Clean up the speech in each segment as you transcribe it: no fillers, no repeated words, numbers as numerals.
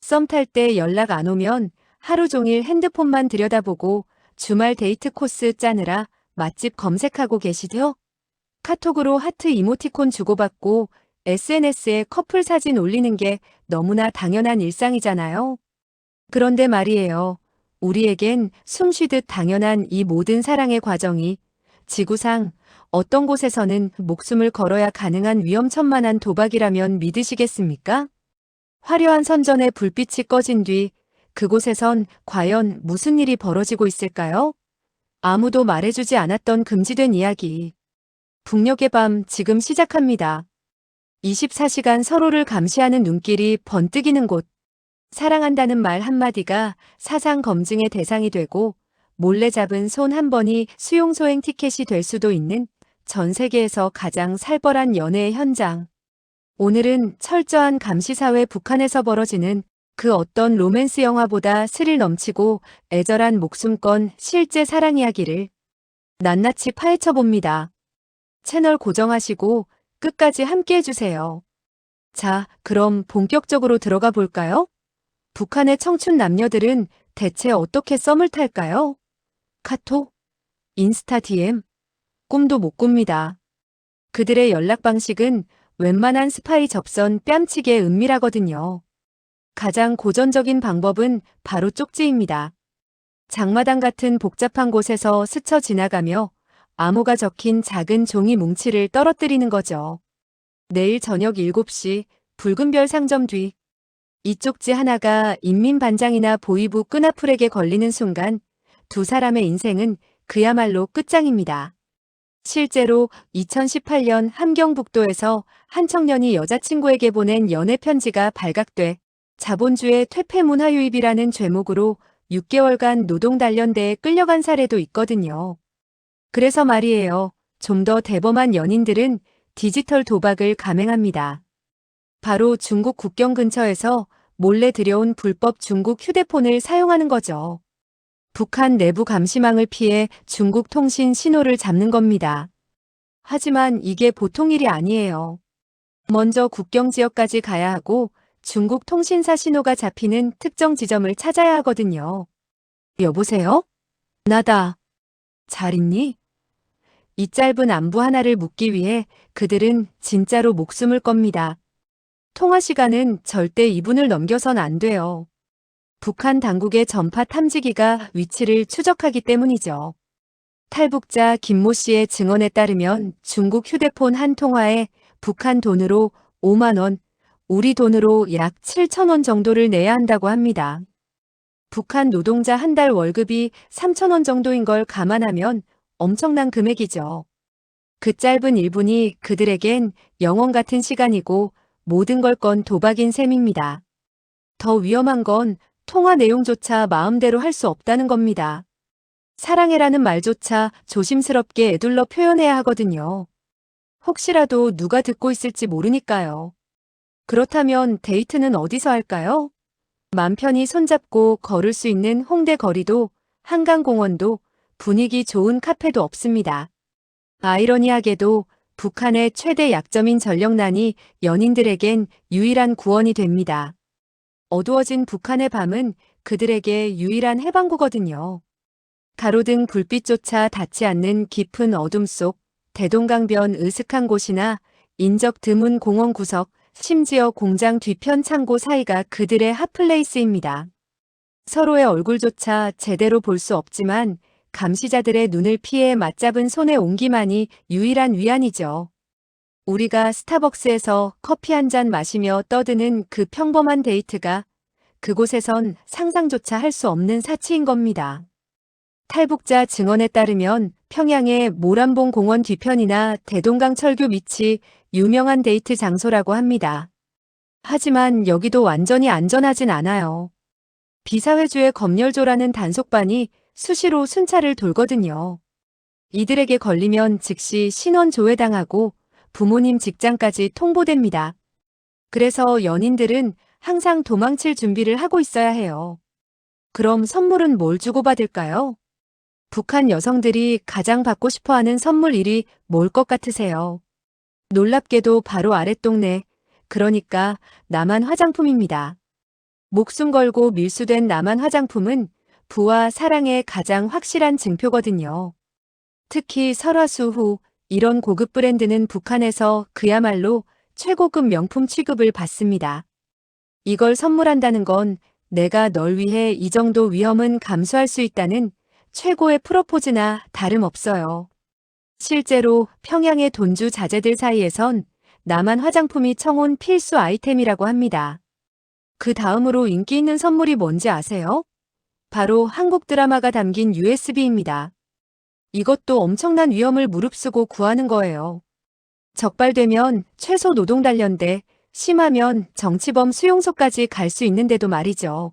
썸 탈 때 연락 안 오면 하루 종일 핸드폰만 들여다보고 주말 데이트 코스 짜느라 맛집 검색하고 계시죠? 카톡으로 하트 이모티콘 주고받고 SNS에 커플 사진 올리는 게 너무나 당연한 일상이잖아요. 그런데 말이에요. 우리에겐 숨쉬듯 당연한 이 모든 사랑의 과정이 지구상 어떤 곳에서는 목숨을 걸어야 가능한 위험천만한 도박이라면 믿으시겠습니까? 화려한 선전의 불빛이 꺼진 뒤 그곳에선 과연 무슨 일이 벌어지고 있을까요? 아무도 말해주지 않았던 금지된 이야기. 북녘의 밤 지금 시작합니다. 24시간 서로를 감시하는 눈길이 번뜩이는 곳. 사랑한다는 말 한마디가 사상 검증의 대상이 되고 몰래 잡은 손 한 번이 수용소행 티켓이 될 수도 있는 전 세계에서 가장 살벌한 연애의 현장. 오늘은 철저한 감시사회 북한에서 벌어지는 그 어떤 로맨스 영화보다 스릴 넘치고 애절한 목숨건 실제 사랑 이야기를 낱낱이 파헤쳐 봅니다. 채널 고정하시고 끝까지 함께 해주세요. 자, 그럼 본격적으로 들어가 볼까요? 북한의 청춘 남녀들은 대체 어떻게 썸을 탈까요? 카톡, 인스타 DM, 꿈도 못 꿉니다. 그들의 연락 방식은 웬만한 스파이 접선 뺨치게 은밀하거든요. 가장 고전적인 방법은 바로 쪽지입니다. 장마당 같은 복잡한 곳에서 스쳐 지나가며 암호가 적힌 작은 종이 뭉치를 떨어뜨리는 거죠. 내일 저녁 7시 붉은 별 상점 뒤. 이 쪽지 하나가 인민반장이나 보위부 끈앞풀에게 걸리는 순간 두 사람의 인생은 그야말로 끝장입니다. 실제로 2018년 함경북도에서 한 청년이 여자친구에게 보낸 연애 편지가 발각돼 자본주의 퇴폐문화 유입이라는 죄목으로 6개월간 노동단련대에 끌려간 사례도 있거든요. 그래서 말이에요. 좀 더 대범한 연인들은 디지털 도박을 감행합니다. 바로 중국 국경 근처에서 몰래 들여온 불법 중국 휴대폰을 사용하는 거죠. 북한 내부 감시망을 피해 중국 통신 신호를 잡는 겁니다. 하지만 이게 보통 일이 아니에요. 먼저 국경 지역까지 가야 하고 중국 통신사 신호가 잡히는 특정 지점을 찾아야 하거든요. 여보세요? 나다. 잘 있니? 이 짧은 안부 하나를 묻기 위해 그들은 진짜로 목숨을 겁니다. 통화 시간은 절대 2분을 넘겨선 안 돼요. 북한 당국의 전파 탐지기가 위치를 추적하기 때문이죠. 탈북자 김모 씨의 증언에 따르면 중국 휴대폰 한 통화에 북한 돈으로 5만 원, 우리 돈으로 약 7천 원 정도를 내야 한다고 합니다. 북한 노동자 한 달 월급이 3천 원 정도인 걸 감안하면 엄청난 금액이죠. 그 짧은 1분이 그들에겐 영원 같은 시간이고 모든 걸 건 도박인 셈입니다. 더 위험한 건 통화 내용조차 마음대로 할 수 없다는 겁니다. 사랑해라는 말조차 조심스럽게 에둘러 표현해야 하거든요. 혹시라도 누가 듣고 있을지 모르니까요. 그렇다면 데이트는 어디서 할까요? 맘 편히 손잡고 걸을 수 있는 홍대 거리도 한강공원도 분위기 좋은 카페도 없습니다. 아이러니하게도 북한의 최대 약점인 전력난이 연인들에겐 유일한 구원이 됩니다. 어두워진 북한의 밤은 그들에게 유일한 해방구거든요. 가로등 불빛조차 닿지 않는 깊은 어둠 속 대동강변 으슥한 곳이나 인적 드문 공원 구석, 심지어 공장 뒤편 창고 사이가 그들의 핫플레이스입니다. 서로의 얼굴조차 제대로 볼 수 없지만 감시자들의 눈을 피해 맞잡은 손의 온기만이 유일한 위안이죠. 우리가 스타벅스에서 커피 한 잔 마시며 떠드는 그 평범한 데이트가 그곳에선 상상조차 할 수 없는 사치인 겁니다. 탈북자 증언에 따르면 평양의 모란봉 공원 뒤편이나 대동강 철교 밑이 유명한 데이트 장소라고 합니다. 하지만 여기도 완전히 안전하진 않아요. 비사회주의 검열조라는 단속반이 수시로 순찰을 돌거든요. 이들에게 걸리면 즉시 신원 조회당하고 부모님 직장까지 통보됩니다. 그래서 연인들은 항상 도망칠 준비를 하고 있어야 해요. 그럼 선물은 뭘 주고받을까요? 북한 여성들이 가장 받고 싶어하는 선물 1위 뭘 것 같으세요? 놀랍게도 바로 아랫동네, 그러니까 남한 화장품입니다. 목숨 걸고 밀수된 남한 화장품은 부와 사랑의 가장 확실한 증표거든요. 특히 설화수 후 이런 고급 브랜드는 북한에서 그야말로 최고급 명품 취급을 받습니다. 이걸 선물한다는 건 내가 널 위해 이 정도 위험은 감수할 수 있다는 최고의 프로포즈나 다름없어요. 실제로 평양의 돈주 자제들 사이에선 남한 화장품이 청혼 필수 아이템이라고 합니다. 그 다음으로 인기 있는 선물이 뭔지 아세요? 바로 한국 드라마가 담긴 USB입니다. 이것도 엄청난 위험을 무릅쓰고 구하는 거예요. 적발되면 최소 노동 단련대, 심하면 정치범 수용소까지 갈 수 있는데도 말이죠.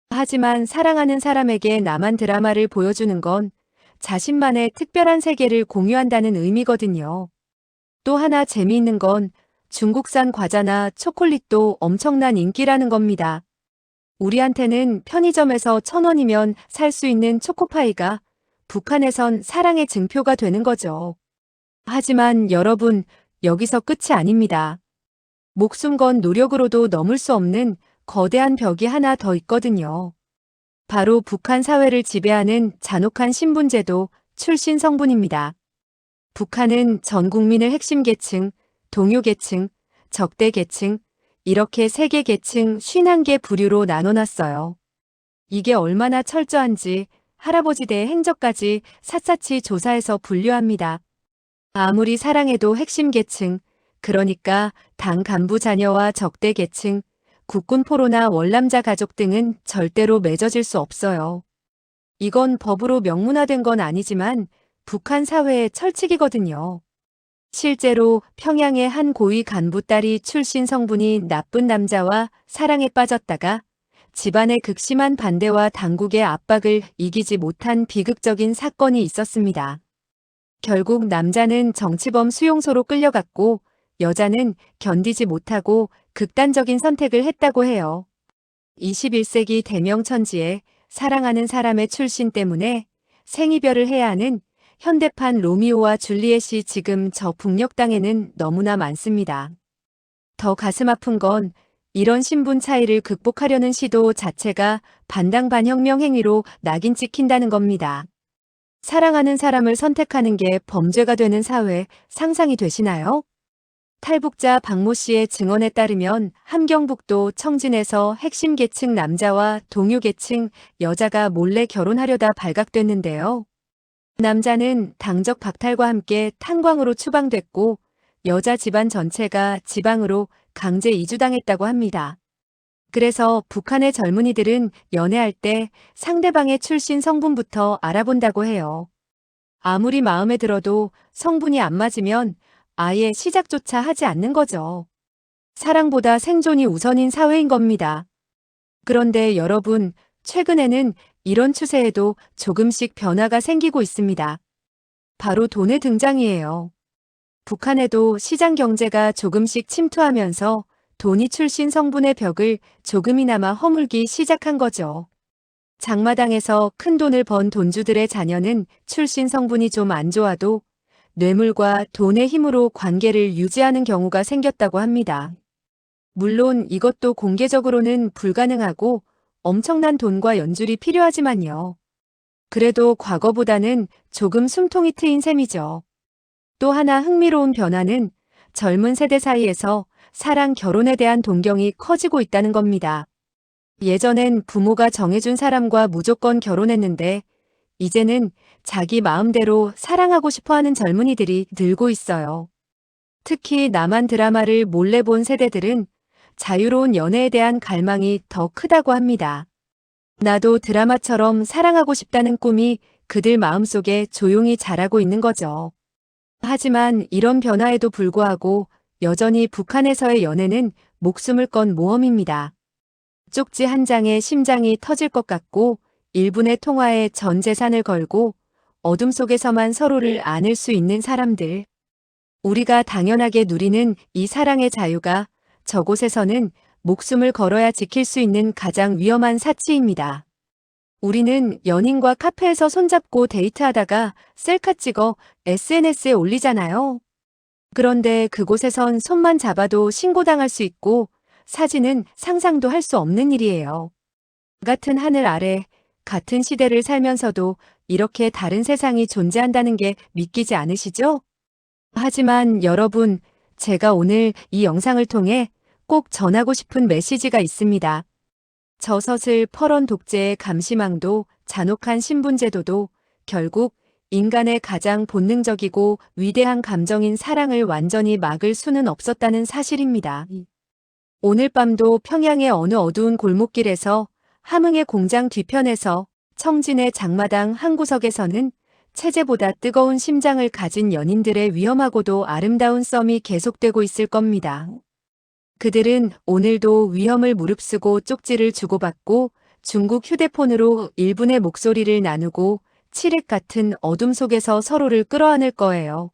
하지만 사랑하는 사람에게 남한 드라마를 보여주는 건 자신만의 특별한 세계를 공유한다는 의미거든요. 또 하나 재미있는 건 중국산 과자나 초콜릿도 엄청난 인기라는 겁니다. 우리한테는 편의점에서 1,000원이면 살 수 있는 초코파이가 북한에선 사랑의 증표가 되는 거죠. 하지만 여러분, 여기서 끝이 아닙니다. 목숨 건 노력으로도 넘을 수 없는 거대한 벽이 하나 더 있거든요. 바로 북한 사회를 지배하는 잔혹한 신분제도 출신 성분입니다. 북한은 전 국민을 핵심 계층, 동요 계층, 적대 계층, 이렇게 3개 계층 51개 부류로 나눠놨어요. 이게 얼마나 철저한지 할아버지 대 행적까지 샅샅이 조사해서 분류합니다. 아무리 사랑해도 핵심 계층, 그러니까 당 간부 자녀와 적대 계층, 국군 포로나 월남자 가족 등은 절대로 맺어질 수 없어요. 이건 법으로 명문화된 건 아니지만 북한 사회의 철칙이거든요. 실제로 평양의 한 고위 간부 딸이 출신 성분이 나쁜 남자와 사랑에 빠졌다가 집안의 극심한 반대와 당국의 압박을 이기지 못한 비극적인 사건이 있었습니다. 결국 남자는 정치범 수용소로 끌려갔고 여자는 견디지 못하고 극단적인 선택을 했다고 해요. 21세기 대명천지에 사랑하는 사람의 출신 때문에 생이별을 해야 하는 현대판 로미오와 줄리엣이 지금 저 북녘 땅에는 너무나 많습니다. 더 가슴 아픈 건 이런 신분 차이를 극복하려는 시도 자체가 반당반혁명 행위로 낙인 찍힌다는 겁니다. 사랑하는 사람을 선택하는 게 범죄가 되는 사회 상상이 되시나요? 탈북자 박모 씨의 증언에 따르면 함경북도 청진에서 핵심 계층 남자와 동요 계층 여자가 몰래 결혼하려다 발각됐는데요. 남자는 당적 박탈과 함께 탄광으로 추방됐고 여자 집안 전체가 지방으로 강제 이주당했다고 합니다. 그래서 북한의 젊은이들은 연애할 때 상대방의 출신 성분부터 알아본다고 해요. 아무리 마음에 들어도 성분이 안 맞으면 아예 시작조차 하지 않는 거죠. 사랑보다 생존이 우선인 사회인 겁니다. 그런데 여러분, 최근에는 이런 추세에도 조금씩 변화가 생기고 있습니다. 바로 돈의 등장이에요. 북한에도 시장 경제가 조금씩 침투하면서 돈이 출신 성분의 벽을 조금이나마 허물기 시작한 거죠. 장마당에서 큰 돈을 번 돈주들의 자녀는 출신 성분이 좀 안 좋아도 뇌물과 돈의 힘으로 관계를 유지하는 경우가 생겼다고 합니다. 물론 이것도 공개적으로는 불가능하고 엄청난 돈과 연줄이 필요하지만요. 그래도 과거보다는 조금 숨통이 트인 셈이죠. 또 하나 흥미로운 변화는 젊은 세대 사이에서 사랑 결혼에 대한 동경이 커지고 있다는 겁니다. 예전엔 부모가 정해준 사람과 무조건 결혼했는데 이제는 자기 마음대로 사랑하고 싶어하는 젊은이들이 늘고 있어요. 특히 남한 드라마를 몰래 본 세대들은 자유로운 연애에 대한 갈망이 더 크다고 합니다. 나도 드라마처럼 사랑하고 싶다는 꿈이 그들 마음속에 조용히 자라고 있는 거죠. 하지만 이런 변화에도 불구하고 여전히 북한에서의 연애는 목숨을 건 모험입니다. 쪽지 한 장에 심장이 터질 것 같고 1분의 통화에 전 재산을 걸고 어둠 속에서만 서로를 안을 수 있는 사람들. 우리가 당연하게 누리는 이 사랑의 자유가 저곳에서는 목숨을 걸어야 지킬 수 있는 가장 위험한 사치입니다. 우리는 연인과 카페에서 손잡고 데이트하다가 셀카 찍어 SNS에 올리잖아요. 그런데 그곳에선 손만 잡아도 신고당할 수 있고 사진은 상상도 할 수 없는 일이에요. 같은 하늘 아래, 같은 시대를 살면서도 이렇게 다른 세상이 존재한다는 게 믿기지 않으시죠? 하지만 여러분, 제가 오늘 이 영상을 통해 꼭 전하고 싶은 메시지가 있습니다. 저서슬 퍼런 독재의 감시망도 잔혹한 신분제도도 결국 인간의 가장 본능적이고 위대한 감정인 사랑을 완전히 막을 수는 없었다는 사실입니다. 오늘 밤도 평양의 어느 어두운 골목길에서, 함흥의 공장 뒤편에서, 청진의 장마당 한 구석에서는 체제보다 뜨거운 심장을 가진 연인들의 위험하고도 아름다운 썸이 계속되고 있을 겁니다. 그들은 오늘도 위험을 무릅쓰고 쪽지를 주고받고 중국 휴대폰으로 일분의 목소리를 나누고 칠흑 같은 어둠 속에서 서로를 끌어안을 거예요.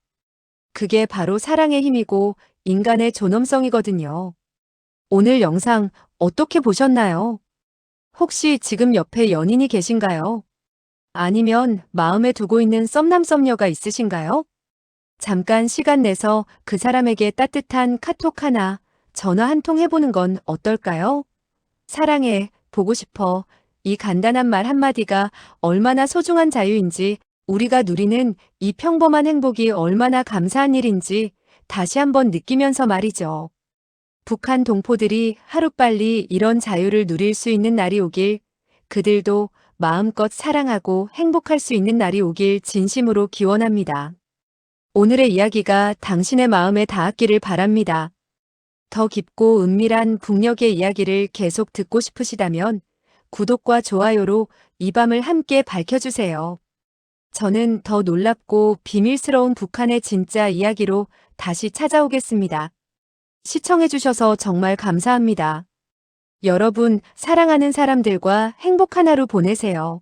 그게 바로 사랑의 힘이고 인간의 존엄성이거든요. 오늘 영상 어떻게 보셨나요? 혹시 지금 옆에 연인이 계신가요? 아니면 마음에 두고 있는 썸남 썸녀가 있으신가요? 잠깐 시간 내서 그 사람에게 따뜻한 카톡 하나, 전화 한 통 해보는 건 어떨까요? 사랑해, 보고 싶어. 이 간단한 말 한마디가 얼마나 소중한 자유인지, 우리가 누리는 이 평범한 행복이 얼마나 감사한 일인지 다시 한번 느끼면서 말이죠. 북한 동포들이 하루빨리 이런 자유를 누릴 수 있는 날이 오길, 그들도 마음껏 사랑하고 행복할 수 있는 날이 오길 진심으로 기원합니다. 오늘의 이야기가 당신의 마음에 닿았기를 바랍니다. 더 깊고 은밀한 북녘의 이야기를 계속 듣고 싶으시다면 구독과 좋아요로 이 밤을 함께 밝혀주세요. 저는 더 놀랍고 비밀스러운 북한의 진짜 이야기로 다시 찾아오겠습니다. 시청해주셔서 정말 감사합니다. 여러분, 사랑하는 사람들과 행복한 하루 보내세요.